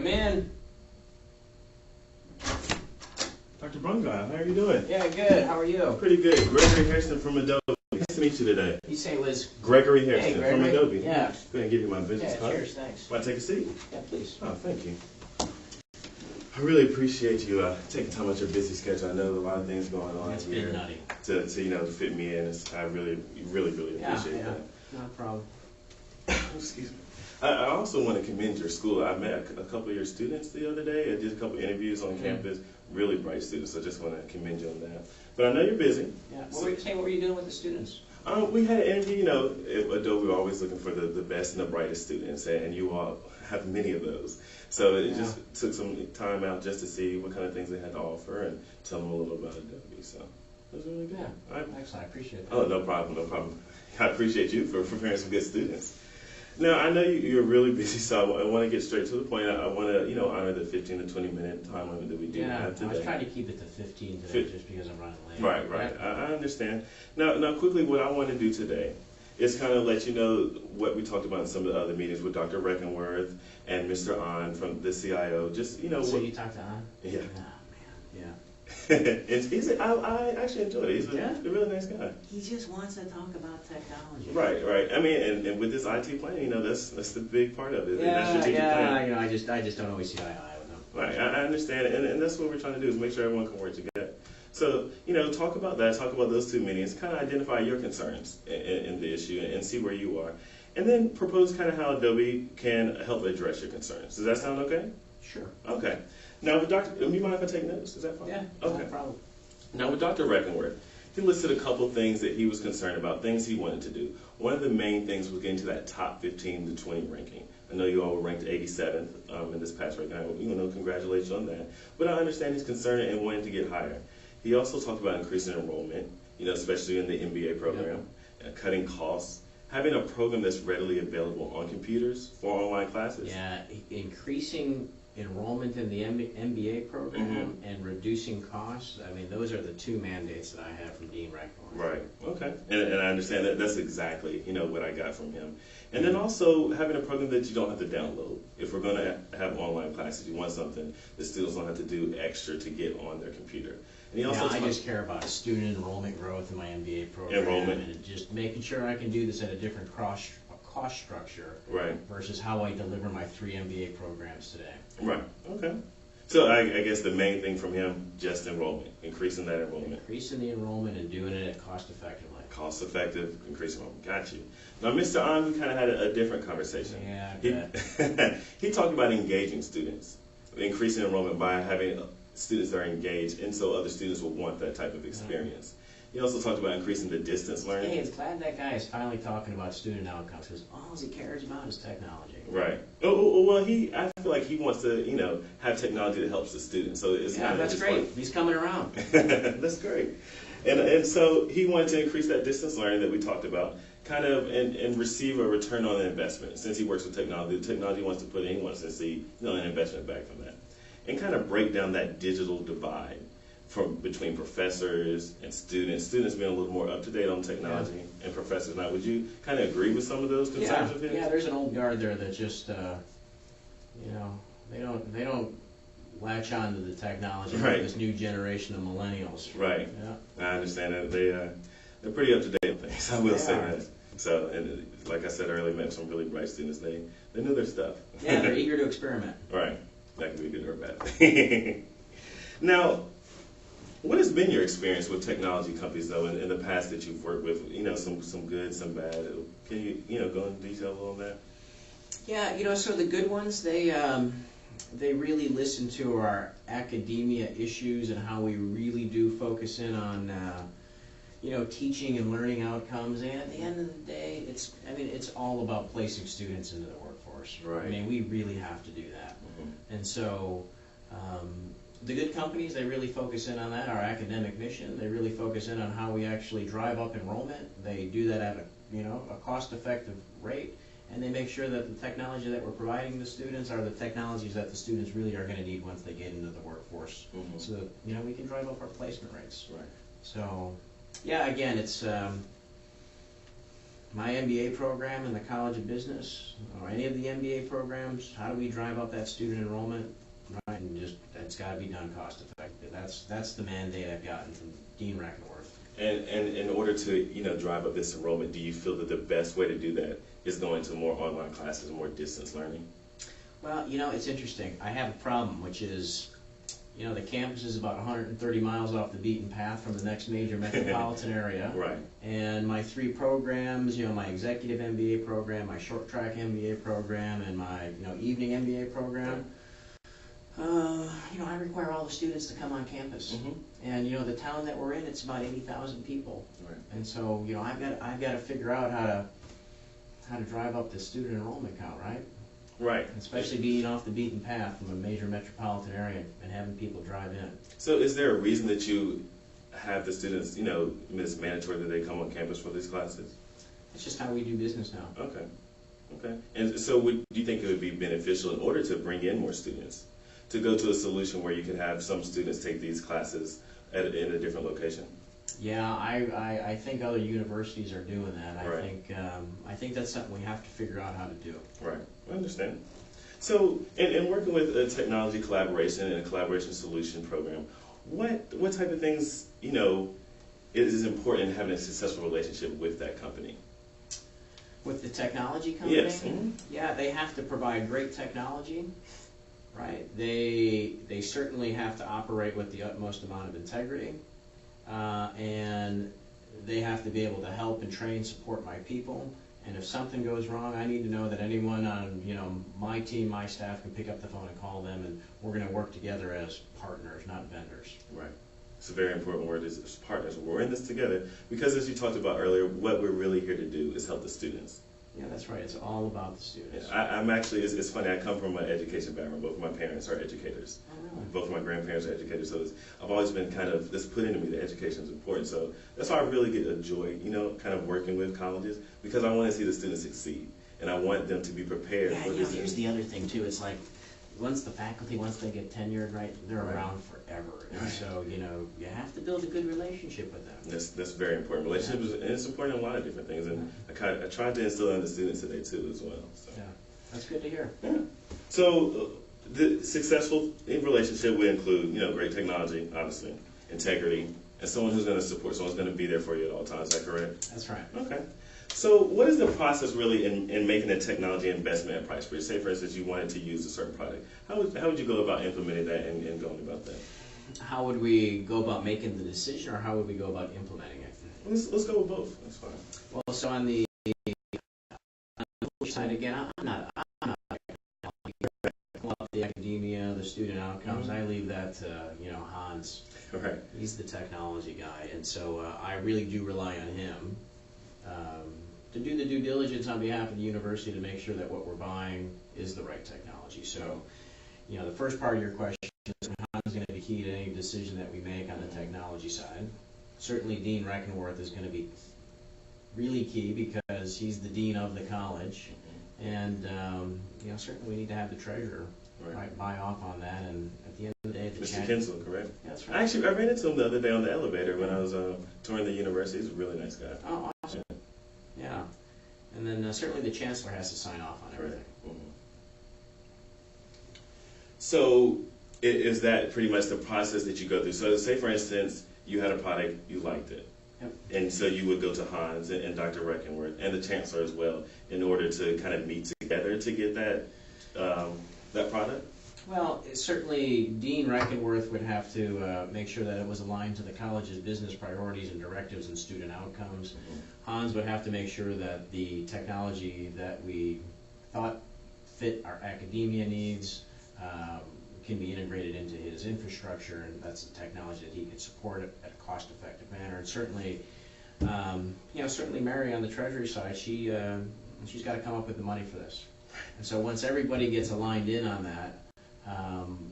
Come in. Dr. Brungai, how are you doing? Yeah, good. How are you? Pretty good. Gregory Harrison from Adobe. Nice to meet you today. You say it was Gregory Harrison Hey, Gregory. from Adobe. Yeah. Go ahead and give you my business Yeah, card. cheers, thanks. Want to take a seat? Yeah, please. Oh, thank you. I really appreciate you taking time out of your busy schedule. I know a lot of things going on It's here been nutty. to fit me in. I really appreciate that. Not a problem. Excuse me. I also want to commend your school. I met a couple of your students the other day. I did a couple of interviews on campus. Really bright students. So I just want to commend you on that. But I know you're busy. Yeah. What were you doing with the students? We had an interview. You know, at Adobe, we're always looking for the best and the brightest students, and you all have many of those. So it just took some time out just to see what kind of things they had to offer and tell them a little about Adobe. So it was really good. Yeah. Excellent. I appreciate that. Oh, no problem, no problem. I appreciate you for preparing some good students. Now, I know you're really busy, so I want to get straight to the point. I want to, honor the 15 to 20 minute time limit that we do have today. I was trying to keep it to 15 today just because I'm running late. Right. I understand. Now, quickly, what I want to do today is kind of let you know what we talked about in some of the other meetings with Dr. Reckenworth and Mr. Ahn from the CIO. Just, So you talked to Ahn? Yeah. Oh, man. Yeah. I actually enjoyed it. He's a really nice guy. He just wants to talk about technology. Right. I mean, and with this IT plan, that's the big part of it. That strategic plan. I just don't always see eye to eye with him. Right, I understand, and that's what we're trying to do is make sure everyone can work together. So, talk about that, talk about those two meetings, kind of identify your concerns in the issue and see where you are. And then propose kind of how Adobe can help address your concerns. Does that sound okay? Sure. Okay. Now, with Dr. Do you mind if I take notes? Is that fine? Yeah, okay. No problem. Now, with Dr. Reckenworth, he listed a couple things that he was concerned about, things he wanted to do. One of the main things was getting to that top 15 to 20 ranking. I know you all were ranked 87th in this past ranking. Congratulations on that. But I understand he's concerned and wanting to get higher. He also talked about increasing enrollment, especially in the MBA program, cutting costs, having a program that's readily available on computers for online classes. Yeah, increasing enrollment in the MBA program and reducing costs. I mean, those are the two mandates that I have from Dean Reckenworth. Right. Okay. And I understand that that's exactly what I got from him. And then also having a program that you don't have to download. If we're going to have online classes, you want something the students don't have to do extra to get on their computer. And he also I just care about student enrollment growth in my MBA program. Enrollment. And just making sure I can do this at a different cost structure. Right. Versus how I deliver my 3 MBA programs today. Right. Okay. So I guess the main thing from him, just enrollment, increasing that enrollment. Increasing the enrollment and doing it cost effectively. Cost effective, increasing enrollment. Got you. Now, Mr. Ahn, we kind of had a different conversation. Yeah, he talked about engaging students, increasing enrollment by having students that are engaged, and so other students will want that type of experience. He also talked about increasing the distance learning. Hey, it's glad that guy is finally talking about student outcomes because all he cares about is technology. Right. Well, I feel like he wants to, have technology that helps the students. So it's that's great. He's coming around. That's great. And so he wanted to increase that distance learning that we talked about, kind of, and receive a return on the investment. Since he works with technology, the technology wants to put in, he wants to see an investment back from that, and kind of break down that digital divide between professors and students being a little more up to date on technology and professors. Now, would you kind of agree with some of those concerns of his? Yeah, there's an old guard there that just, they don't latch on to the technology like this new generation of millennials. Right. Yeah. I understand that they're pretty up to date on things. I will say that. So, and like I said earlier, met some really bright students. They knew their stuff. Yeah, they're eager to experiment. Right. That can be good or bad thing. Now, what has been your experience with technology companies, though, in the past that you've worked with? Some good, some bad. Can you go into detail a little on that? Yeah, so the good ones, they really listen to our academia issues and how we really do focus in on, teaching and learning outcomes. And at the end of the day, it's all about placing students into the workforce. Right. I mean, we really have to do that. And so, the good companies, they really focus in on that, our academic mission. They really focus in on how we actually drive up enrollment. They do that at a cost-effective rate, and they make sure that the technology that we're providing the students are the technologies that the students really are going to need once they get into the workforce. So that, we can drive up our placement rates. Right. So, yeah, again, it's my MBA program in the College of Business, or any of the MBA programs, how do we drive up that student enrollment? Right, and just, that's got to be done cost effective. That's the mandate I've gotten from Dean Reckenworth. And in order to drive up this enrollment, do you feel that the best way to do that is going to more online classes, more distance learning? Well, it's interesting. I have a problem, which is, the campus is about 130 miles off the beaten path from the next major metropolitan area. Right. And my 3 programs, my executive MBA program, my short track MBA program, and my evening MBA program, I require all the students to come on campus. Mm-hmm. And the town that we're in, it's about 80,000 people. Right. And so I've got to figure out how to drive up the student enrollment count, right? Right. Especially being off the beaten path from a major metropolitan area and having people drive in. So is there a reason that you have the students, it's mandatory that they come on campus for these classes? It's just how we do business now. Okay. And so do you think it would be beneficial in order to bring in more students to go to a solution where you could have some students take these classes in a different location? Yeah, I think other universities are doing that. Right. I think that's something we have to figure out how to do. Right, I understand. So, in working with a technology collaboration and a collaboration solution program, what type of things is important in having a successful relationship with that company? With the technology company? Yes. Mm-hmm. Yeah, they have to provide great technology, right? They certainly have to operate with the utmost amount of integrity. And they have to be able to help and train, support my people. And if something goes wrong, I need to know that anyone on my team, my staff can pick up the phone and call them, and we're going to work together as partners, not vendors. Right. It's a very important word, is partners. We're in this together because, as you talked about earlier, what we're really here to do is help the students. Yeah, that's right. It's all about the students. Yeah, I'm actually, it's funny, I come from an education background. Both of my parents are educators. Oh, really? Both of my grandparents are educators, so I've always been this put into me that education is important. So that's why I really get a joy, kind of working with colleges, because I want to see the students succeed, and I want them to be prepared for this. Here's the other thing, too. It's like, once they get tenured, right, they're around forever. And so, you have to build a good relationship with them. That's very important. Relationships, and it's important in a lot of different things. And I tried to instill in the students today, too, as well. So. Yeah, that's good to hear. Yeah. So the successful relationship would include, great technology, obviously, integrity, and someone who's going to support, someone's going to be there for you at all times. Is that correct? That's right. Okay. So what is the process really in making a technology investment at Price Bridge? Say, for instance, you wanted to use a certain product. How would you go about implementing that and going about that? How would we go about making the decision, or how would we go about implementing it? Let's go with both. That's fine. Well, so on the side, again, I'm not the academia, the student outcomes. I leave that to Hans. Right. He's the technology guy, and so I really do rely on him to do the due diligence on behalf of the university to make sure that what we're buying is the right technology. So, the first part of your question is how is going to be key to any decision that we make on the technology side. Certainly, Dean Reckenworth is going to be really key because he's the dean of the college, and certainly we need to have the treasurer buy off on that. And at the end of the day, Mr. Kinsel, correct? That's right. Actually, I ran into him the other day on the elevator when I was touring the university. He's a really nice guy. Oh, awesome. Yeah. And then certainly the chancellor has to sign off on everything. Right. Mm-hmm. So is that pretty much the process that you go through? So say, for instance, you had a product, you liked it. Yep. And so you would go to Hans and Dr. Reckenworth and the chancellor as well in order to kind of meet together to get that product? Well, certainly Dean Reckenworth would have to make sure that it was aligned to the college's business priorities and directives and student outcomes. Mm-hmm. Hans would have to make sure that the technology that we thought fit our academia needs can be integrated into his infrastructure, and that's the technology that he could support it at a cost-effective manner. And certainly, certainly Mary on the treasury side, she's got to come up with the money for this. And so once everybody gets aligned in on that,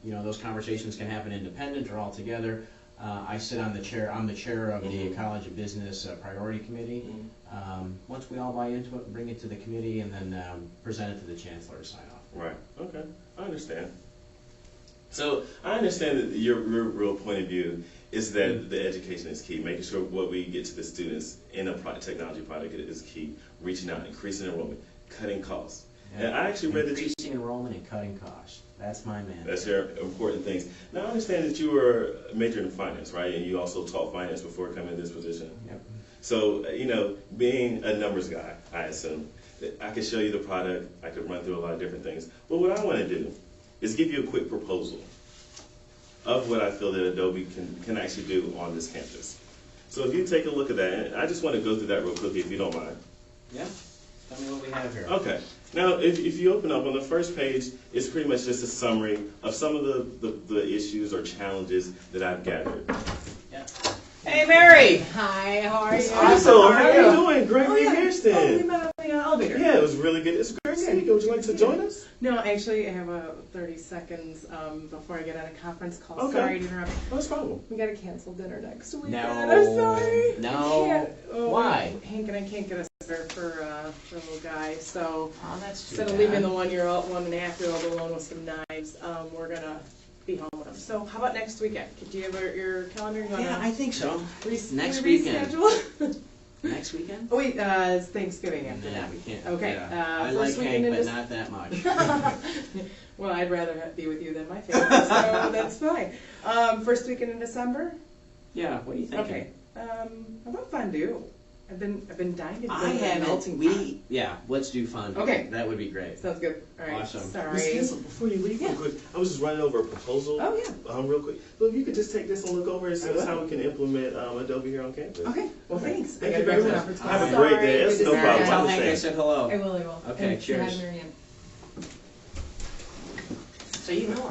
those conversations can happen independent or all together. I sit on the chair. I'm the chair of the College of Business Priority Committee. Once we all buy into it, bring it to the committee, and then present it to the chancellor to sign off. Right. Okay. I understand. So I understand that your real point of view is that the education is key, making sure what we get to the students in a technology product is key, reaching out, increasing enrollment, cutting costs. Yeah. And I actually read that increasing enrollment and cutting costs. That's my man. That's your important things. Now I understand that you were majoring in finance, right? And you also taught finance before coming to this position. Yep. So, being a numbers guy, I assume, that I could show you the product, I could run through a lot of different things. But what I want to do is give you a quick proposal of what I feel that Adobe can actually do on this campus. So if you take a look at that, and I just want to go through that real quickly if you don't mind. Yeah. Tell me what we have here. Okay. Now, if you open up on the first page, it's pretty much just a summary of some of the issues or challenges that I've gathered. Yeah. Hey, Mary! Hi, how are you? Awesome. How are you doing? Great to be here, Oh, we Stan. met on the elevator. Yeah, it was really good. It's great to see you. Would you like to join us? No, actually, I have 30 seconds before I get on a conference call. Okay. Sorry to interrupt. No problem. We got to cancel dinner next week. No. I'm sorry. No. I can't. Oh, Why? Hank and I can't get a sitter for a little guy, so Oh, that's too instead of bad. leaving the 1-year-old, 1.5-year-old alone with some knives, we're going to be home with him. So how about next weekend? Do you have your calendar? You Yeah, I think so. Next reschedule? weekend. Next weekend? Oh wait, it's Thanksgiving after Yeah, that. we can't. Okay, Yeah. I first like weekend Hank, in but not that much. Well, I'd rather be with you than my family, so that's fine. First weekend in December? Yeah, what do you think? Okay. How about fondue? I've been dying to do I a haven't. melting pot. Yeah, let's do fondue. Okay. That would be great. Sounds good. All right. Awesome. Miss Sorry. Hansel, before you leave, real quick, I was just running over a proposal. Oh yeah. Real quick. So if you could just take this and look over and see how we can implement Adobe here on campus. Okay. Well, Okay. thanks. Thank I you gotta very grab much. some Have a Sorry, great day. good That's to no see problem. you. Tell I'm Hank I saying. said hello. I will. I will. Okay, And cheers. hi, Marianne. So you know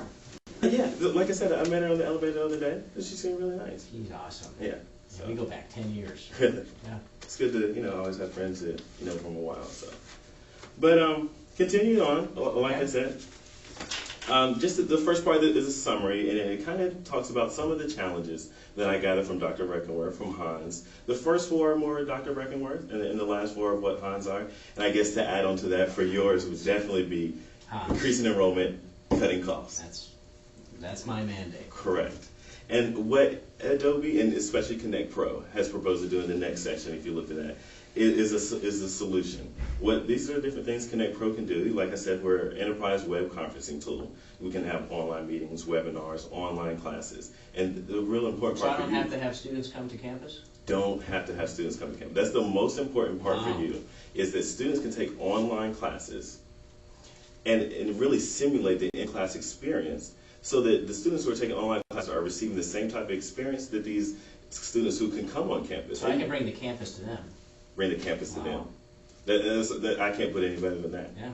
her. Yeah, like I said, I met her on the elevator the other day, and she seemed really nice. She's awesome. Yeah. Yeah, we go back 10 years. Yeah. Yeah. It's good to, always have friends that, from a while, so. But, continuing on, like I said, just the first part is a summary, and it kind of talks about some of the challenges that I gathered from Dr. Breckenworth, from Hans. The first 4 are more Dr. Breckenworth, and the last 4 are what Hans are. And I guess to add on to that for yours would definitely be increasing enrollment, cutting costs. That's my mandate. Correct. And what Adobe, and especially Connect Pro, has proposed to do in the next section, if you look at that, is a solution. These are different things Connect Pro can do. Like I said, we're an enterprise web conferencing tool. We can have online meetings, webinars, online classes. And the real important So part I don't for you, have to have students come to campus? don't have to have students come to campus. That's the most important part Wow. for you, is that students can take online classes and really simulate the in-class experience, so that the students who are taking online classes are receiving the same type of experience that these students who can come on campus. So I can bring the campus to them. Bring the campus to Wow. them. I can't put any better than that. Yeah.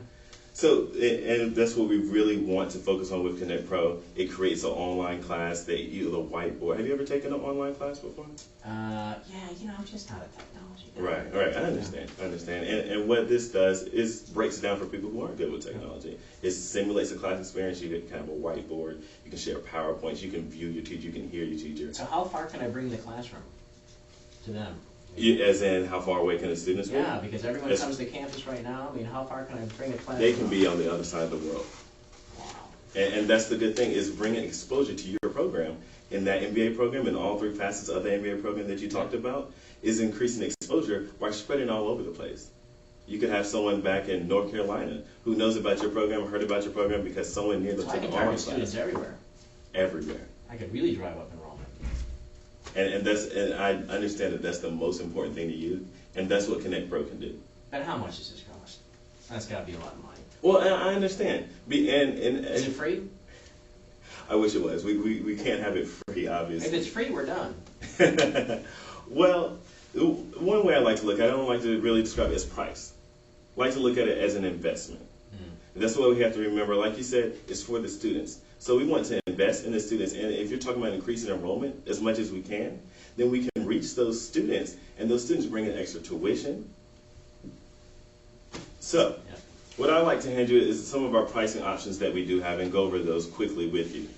So, and that's what we really want to focus on with Connect Pro. It creates an online class that you, the whiteboard. Have you ever taken an online class before? Yeah, I'm just not a technology guy. Right. I understand. And what this does is breaks it down for people who aren't good with technology. It simulates a class experience. You get kind of a whiteboard. You can share PowerPoints. You can view your teacher. You can hear your teacher. So how far can I bring the classroom to them? As in, how far away can the students be? Yeah, because everyone It's- comes to campus right now. I mean, how far can I bring a classroom? They can be on the other side of the world. Wow. And that's the good thing, is bringing exposure to your program. In that MBA program and all 3 facets of the MBA program that you talked about is increasing exposure by spreading all over the place. You could have someone back in North Carolina who knows about your program, heard about your program because someone near them So I took can an online target students class. everywhere. Everywhere. I could really drive up enrollment. And I understand that that's the most important thing to you, and that's what Connect Pro can do. But how much does this cost? That's got to be a lot of money. Well, I understand. Is it free? I wish it was. We can't have it free, obviously. If it's free, we're done. Well, one way I like to look at it, I don't like to really describe it as price. I like to look at it as an investment. And that's what we have to remember. Like you said, it's for the students. So we want to invest in the students. And if you're talking about increasing enrollment as much as we can, then we can reach those students. And those students bring in extra tuition. So what I like to hand you is some of our pricing options that we do have, and go over those quickly with you.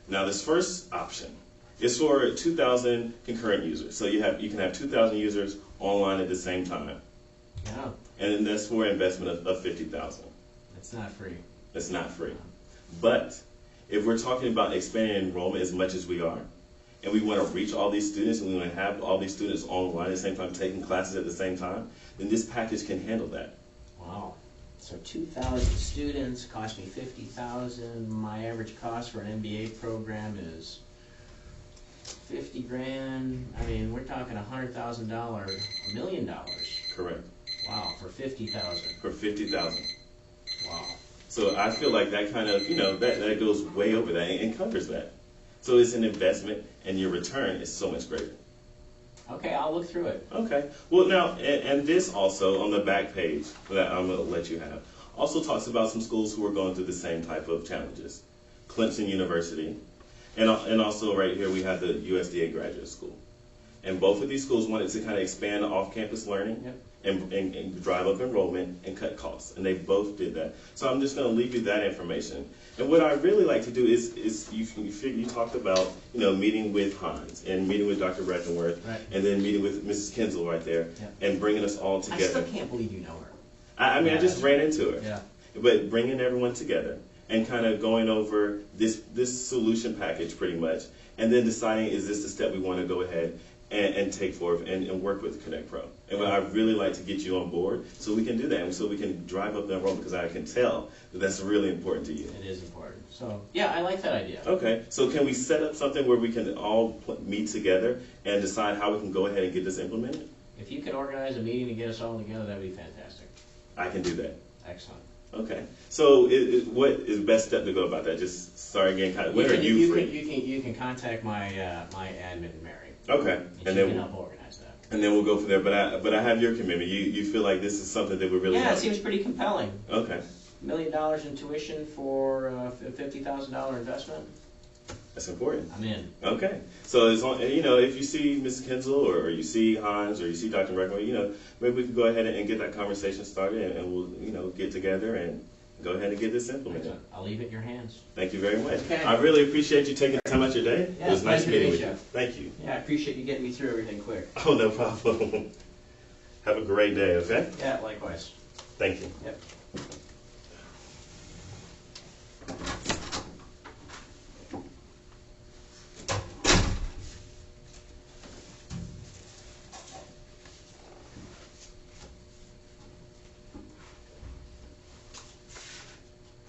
Now, this first option is for 2,000 concurrent users. So you can have 2,000 users online at the same time. Yeah. And that's for an investment of $50,000. It's not free. It's not free. But if we're talking about expanding enrollment as much as we are, and we want to reach all these students, and we want to have all these students online at the same time, taking classes at the same time, then this package can handle that. Wow. So 2,000 students cost me $50,000. My average cost for an MBA program is 50 grand. I mean, we're talking $100,000, $1 million. Correct. Wow, for 50,000. For 50,000. Wow. So I feel like that kind of, that goes way over that and covers that. So it's an investment, and your return is so much greater. Okay, I'll look through it. Okay. Well, now, and this also on the back page that I'm going to let you have also talks about some schools who are going through the same type of challenges. Clemson University, and also right here we have the USDA Graduate School. And both of these schools wanted to kind of expand off-campus learning. Yep. And drive up enrollment and cut costs, and they both did that. So I'm just going to leave you that information. And what I really like to do is you talked about meeting with Hans and meeting with Dr. Breckenworth, right, and then meeting with Mrs. Kinsel right there, yep, and bringing us all together. I still can't believe you know her. I mean, I just ran into her. Yeah. But bringing everyone together and kind of going over this solution package pretty much, and then deciding, is this the step we want to go ahead and take forward and work with Connect Pro. And I'd really like to get you on board so we can do that, and so we can drive up the enrollment, because I can tell that that's really important to you. It is important. So, yeah, I like that idea. Okay, so can we set up something where we can all meet together and decide how we can go ahead and get this implemented? If you could organize a meeting to get us all together, that would be fantastic. I can do that. Excellent. Okay, so what is the best step to go about that? Just start again, when are you free? You can contact my admin, Mary. Okay, and then she can help organize that. And then we'll go from there. But I have your commitment. You feel like this is something that would really help? Yeah, it seems pretty compelling. Okay. $1 million in tuition for a $50,000 investment. That's important. I'm in. Okay. So as long, if you see Ms. Kinsel or you see Hans or you see Dr. Breckenworth, maybe we can go ahead and get that conversation started, and we'll get together and go ahead and get this implemented. Excellent. I'll leave it in your hands. Thank you very much. Okay. I really appreciate you taking time out your day. Yeah, it was nice meeting with you. you. Thank you. Yeah, I appreciate you getting me through everything quick. Oh, no problem. Have a great day, okay? Yeah, likewise. Thank you. Yep.